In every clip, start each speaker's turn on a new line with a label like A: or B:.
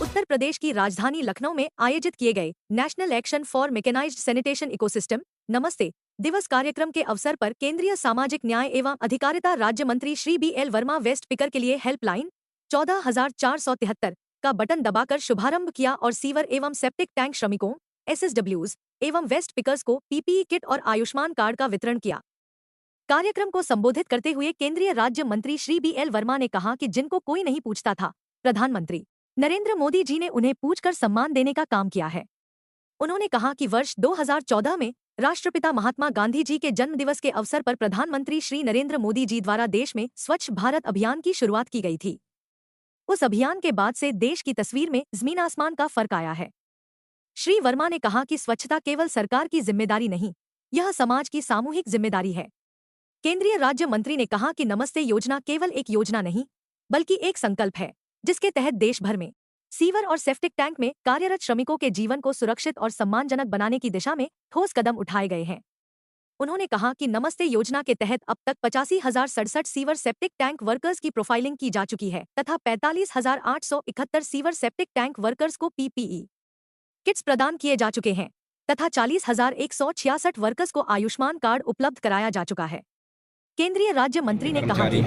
A: उत्तर प्रदेश की राजधानी लखनऊ में आयोजित किए गए national action for mechanised sanitation ecosystem NAMASTE दिवस कार्यक्रम के अवसर पर केंद्रीय सामाजिक न्याय एवं अधिकारिता राज्य मंत्री Shri BL Verma waste picker के लिए हेल्पलाइन 14,473 का बटन दबाकर शुभारंभ किया और सीवर एवं सेप्टिक टैंक श्रमिकों SSWs एवं वेस्ट पिकर्स को PPE किट और आयुष्मान कार्ड का वितरण किया। कार्यक्रम को संबोधित करते हुए केंद्रीय राज्य मंत्री श्री BL वर्मा ने कहा कि जिनको कोई नहीं पूछता था, प्रधानमंत्री नरेंद्र मोदी जी ने उन्हें पूछकर सम्मान देने का काम किया है। उन्होंने कहा कि वर्ष 2014 में राष्ट्रपिता महात्मा गांधी जी के जन्मदिवस के अवसर पर प्रधानमंत्री श्री नरेंद्र मोदी जी द्वारा देश में स्वच्छ भारत अभियान की शुरुआत की गई थी। उस अभियान के बाद से देश की तस्वीर में जमीन आसमान का फर्क आया है। श्री वर्मा ने कहा कि स्वच्छता केवल सरकार की जिम्मेदारी नहीं, यह समाज की सामूहिक जिम्मेदारी है। केंद्रीय राज्य मंत्री ने कहा कि नमस्ते योजना केवल एक योजना नहीं, बल्कि एक संकल्प है, जिसके तहत देश भर में सीवर और सेप्टिक टैंक में कार्यरत श्रमिकों के जीवन को सुरक्षित और सम्मानजनक बनाने की दिशा में ठोस कदम उठाए गए हैं। उन्होंने कहा कि नमस्ते योजना के तहत अब तक 85,067 सीवर सेप्टिक टैंक वर्कर्स की प्रोफाइलिंग की जा चुकी है तथा 45,871 सीवर सेप्टिक टैंक वर्कर्स को PPE किट्स प्रदान किए जा चुके हैं तथा 40,166 वर्कर्स को आयुष्मान कार्ड उपलब्ध कराया जा चुका है। केंद्रीय राज्य मंत्री ने कहा कि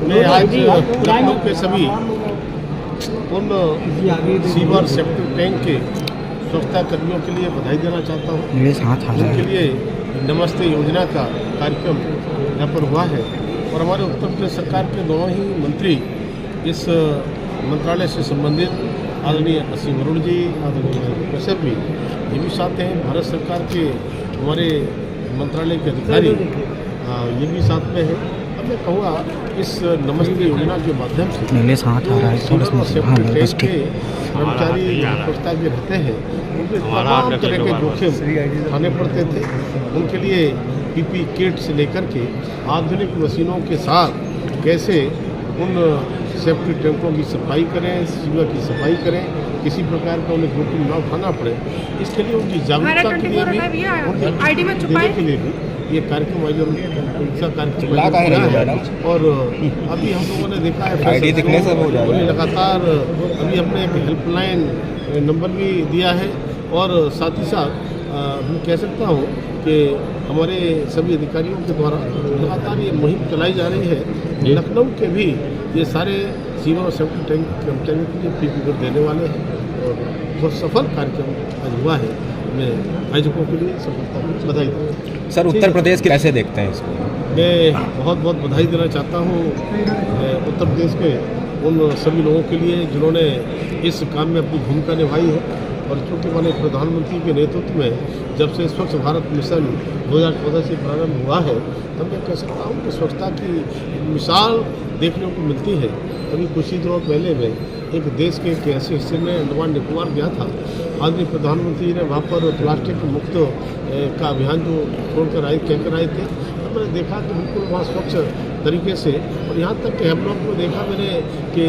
B: मैं आज लखनऊ के सभी उन सीवर सेप्टिक टैंक के स्वच्छता कर्मियों के लिए बधाई देना चाहता हूँ। उनके लिए नमस्ते योजना का कार्यक्रम यहाँ पर हुआ है और हमारे उत्तर प्रदेश सरकार के दोनों ही मंत्री इस मंत्रालय से संबंधित आदरणीय असीम अरुण जी, आदरणीय कश्यप भी, ये भी साथ हैं। भारत सरकार के हमारे मंत्रालय के अधिकारी ये भी साथ में है। अब मैं कहूँगा इस नमस्ते योजना के माध्यम से कर्मचारी स्वच्छता के रहते हैं, उनके तमाम तरह के जोखिम उठाने पड़ते थे। उनके लिए PPE किट से लेकर के आधुनिक मशीनों के साथ कैसे उन सेफ्टी टैंकों की सफाई करें, सीवर की सफाई करें, किसी प्रकार का उन्हें जोखिम न उठाना पड़े, इसके लिए उनकी जागरूकता के लिए भी, उनके देने के लिए भी ये कार्यक्रम कार्यक्रम और अभी हम लोगों ने देखा है लगातार अभी हमने एक हेल्पलाइन नंबर भी दिया है और साथ ही साथ मैं कह सकता हूँ कि हमारे सभी अधिकारियों के द्वारा लगातार ये मुहिम चलाई जा रही है। लखनऊ के भी ये सारे सीवर और सेफ्टी टैंक कर्मचारियों के लिए PPE किट देने वाले हैं और बहुत सफल कार्यक्रम आज हुआ है। मैं आयोजकों के लिए सफलता की बधाई देता हूँ।
C: सर, उत्तर प्रदेश कैसे देखते हैं इसको?
B: मैं बहुत बहुत बधाई देना चाहता हूँ उत्तर प्रदेश के उन सभी लोगों के लिए जिन्होंने इस काम में अपनी भूमिका निभाई है और चूँकि मैंने प्रधानमंत्री के नेतृत्व में जब से स्वच्छ भारत मिशन 2014 से प्रारंभ हुआ है, तब मैं कह सकता हूँ कि स्वच्छता की मिसाल देखने को मिलती है। अभी कुछ ही दिनों पहले मैं एक देश के एक ऐसे हिस्से में अंडमान निकोबार गया था। आदरणीय प्रधानमंत्री ने वहाँ पर प्लास्टिक मुक्त का अभियान जो छोड़कर कहकर आए थे, तब मैंने देखा कि बिल्कुल वहाँ स्वच्छ तरीके से, और यहाँ तक कि हम लोग को देखा मैंने कि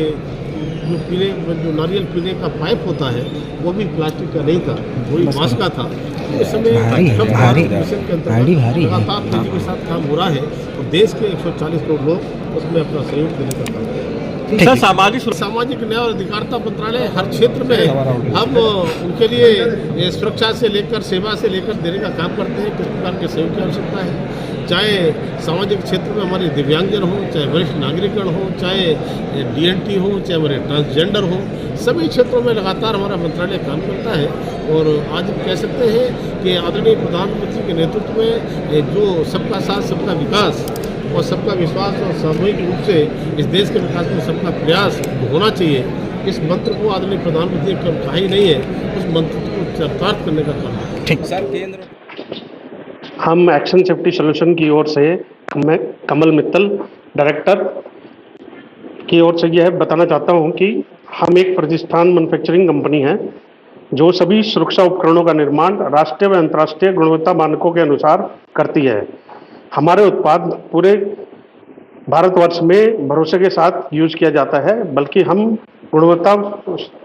B: जो नारियल पीने का पाइप होता है वो भी प्लास्टिक का नहीं था, वही बांस का था। इस समय मिशन के अंतर्गत लगातार तेजी के साथ काम हो रहा है और देश के 140 करोड़ लोग उसमें अपना सहयोग देने का काम कर रहे हैं।
D: सर,
B: सामाजिक न्याय और अधिकारिता मंत्रालय हर क्षेत्र में हम उनके लिए सुरक्षा से लेकर सेवा से लेकर देने का काम करते हैं। किस प्रकार के सहयोग की आवश्यकता है, चाहे सामाजिक क्षेत्र में हमारे दिव्यांगजन हो, चाहे वरिष्ठ नागरिकगण हो, चाहे DNT हो, चाहे हमारे ट्रांसजेंडर हो, सभी क्षेत्रों में लगातार हमारा मंत्रालय काम करता है। और आज हम कह सकते हैं कि आदरणीय प्रधानमंत्री के नेतृत्व में जो सबका साथ सबका विकास और सबका विश्वास और सामूहिक रूप से इस देश के विकास में सबका प्रयास होना चाहिए, इस मंत्र को आदरणीय प्रधानमंत्री ने कहा ही नहीं है, उस मंत्र को चरितार्थ करने का काम है।
C: ठीक सर, केंद्र
E: हम एक्शन सेफ्टी सोल्यूशन की ओर से, मैं कमल मित्तल डायरेक्टर की ओर से यह बताना चाहता हूं कि हम एक प्रतिष्ठान मैन्युफैक्चरिंग कंपनी है जो सभी सुरक्षा उपकरणों का निर्माण राष्ट्रीय व अंतर्राष्ट्रीय गुणवत्ता मानकों के अनुसार करती है। हमारे उत्पाद पूरे भारतवर्ष में भरोसे के साथ यूज किया जाता है, बल्कि हम गुणवत्ता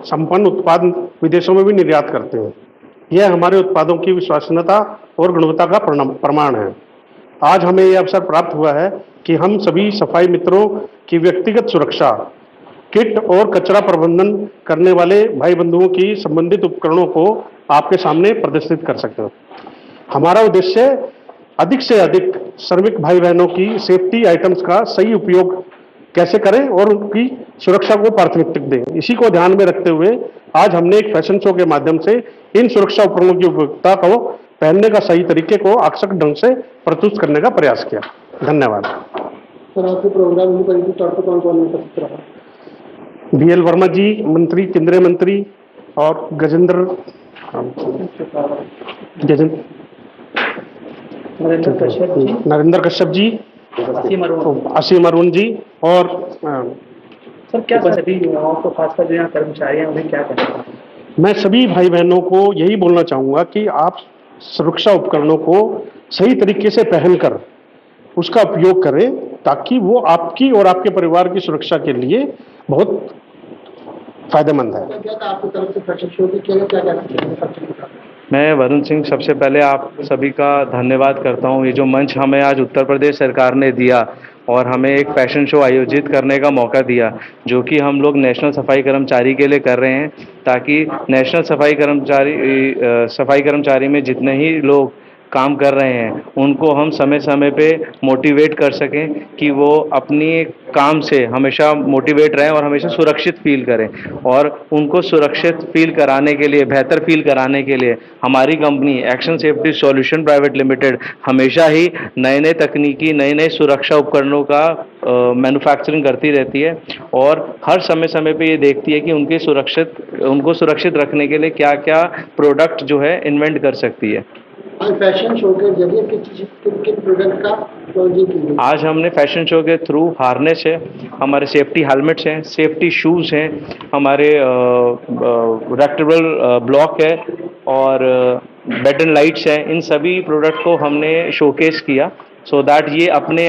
E: संपन्न उत्पाद विदेशों में भी निर्यात करते हैं। यह हमारे उत्पादों की विश्वसनीयता और गुणवत्ता का प्रमाण है। आज हमें ये अवसर प्राप्त हुआ है कि हम सभी सफाई मित्रों की व्यक्तिगत सुरक्षा, किट और कचरा प्रबंधन करने वाले भाई बंधुओं की संबंधित उपकरणों को आपके सामने प्रदर्शित कर सकते हो। हमारा उद्देश्य अधिक से अधिक श्रमिक भाई बहनों की सेफ्टी आइटम्स का सही उपयोग कैसे करें और उनकी सुरक्षा को प्राथमिकता दें। इसी को ध्यान में रखते हुए आज हमने एक फैशन शो के माध्यम से इन सुरक्षा उपकरणों की उपयोगिता को पहनने का सही तरीके को आकर्षक ढंग से प्रस्तुत करने का प्रयास किया। धन्यवाद।
D: सर, आपके प्रोग्राम में परिचित तौर पर कौन कौन उपस्थित रहा?
E: BL वर्मा जी, मंत्री, केंद्रीय मंत्री, और
D: नरेंद्र कश्यप जी,
E: नरेंद्र कश्यप जी, असीम अरुण जी, और
D: सर क्या सभी युवाओं को, खासकर जो यहाँ कर्मचारी हैं, उन्हें क्या कहना है?
E: मैं सभी भाई बहनों को यही बोलना चाहूँगा कि आप सुरक्षा उपकरणों को सही तरीके से पहनकर उसका उपयोग करें ताकि वो आपकी और आपके परिवार की सुरक्षा के लिए बहुत फायदेमंद है।
D: आपकी तरफ से फैशन शो भी किया, क्या क्या?
F: मैं वरुण सिंह सबसे पहले आप सभी का धन्यवाद करता हूँ। ये जो मंच हमें आज उत्तर प्रदेश सरकार ने दिया और हमें एक फैशन शो आयोजित करने का मौका दिया, जो कि हम लोग नेशनल सफाई कर्मचारी के लिए कर रहे हैं, ताकि नेशनल सफाई कर्मचारी में जितने ही लोग काम कर रहे हैं उनको हम समय समय पे मोटिवेट कर सकें कि वो अपनी काम से हमेशा मोटिवेट रहें और हमेशा सुरक्षित फील करें। और उनको सुरक्षित फील कराने के लिए, बेहतर फील कराने के लिए हमारी company action safety solution private limited हमेशा ही नए नए तकनीकी, नए नए सुरक्षा उपकरणों का मैन्युफैक्चरिंग करती रहती है और हर समय समय पे ये देखती है कि उनको सुरक्षित रखने के लिए क्या क्या प्रोडक्ट जो है इन्वेंट कर सकती है।
D: फैशन शो के जरिए किन प्रोडक्ट का लॉन्चिंग की?
F: आज हमने फैशन शो के थ्रू हार्नेस है, हमारे सेफ्टी हेलमेट्स हैं, सेफ्टी शूज़ हैं, हमारे रेक्टेबल ब्लॉक है और बेड एंड लाइट्स हैं। इन सभी प्रोडक्ट को हमने शोकेस किया सो दैट ये अपने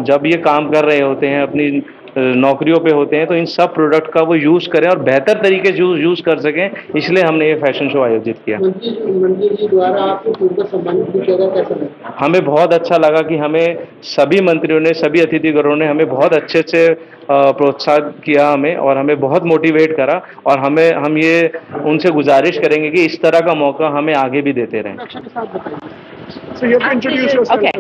F: जब ये काम कर रहे होते हैं, अपनी नौकरियों पे होते हैं, तो इन सब प्रोडक्ट का वो यूज़ करें और बेहतर तरीके से यूज़ कर सकें, इसलिए हमने ये फैशन शो आयोजित किया।
D: मंत्री जी द्वारा आपको पूर्व सम्मानित भी किया, कैसा लगा?
F: हमें बहुत अच्छा लगा कि हमें सभी मंत्रियों ने, सभी अतिथिगणों ने हमें बहुत अच्छे से प्रोत्साहित किया हमें, और हमें बहुत मोटिवेट करा, और हम ये उनसे गुजारिश करेंगे कि इस तरह का मौका हमें आगे भी देते रहें।
G: Okay.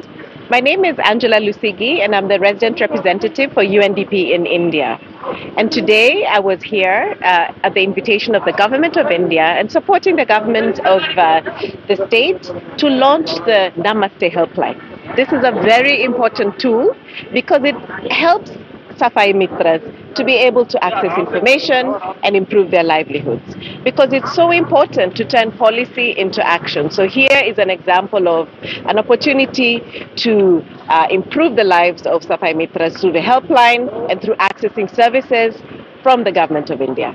G: My name is Angela Lusigi and I'm the resident representative for UNDP in India. And today I was here at the invitation of the government of India and supporting the government of the state to launch the Namaste helpline. This is a very important tool because it helps Safai Mitras to be able to access information and improve their livelihoods, because it's so important to turn policy into action. So here is an example of an opportunity to improve the lives of Safai Mitras through the helpline and through accessing services from the government of India.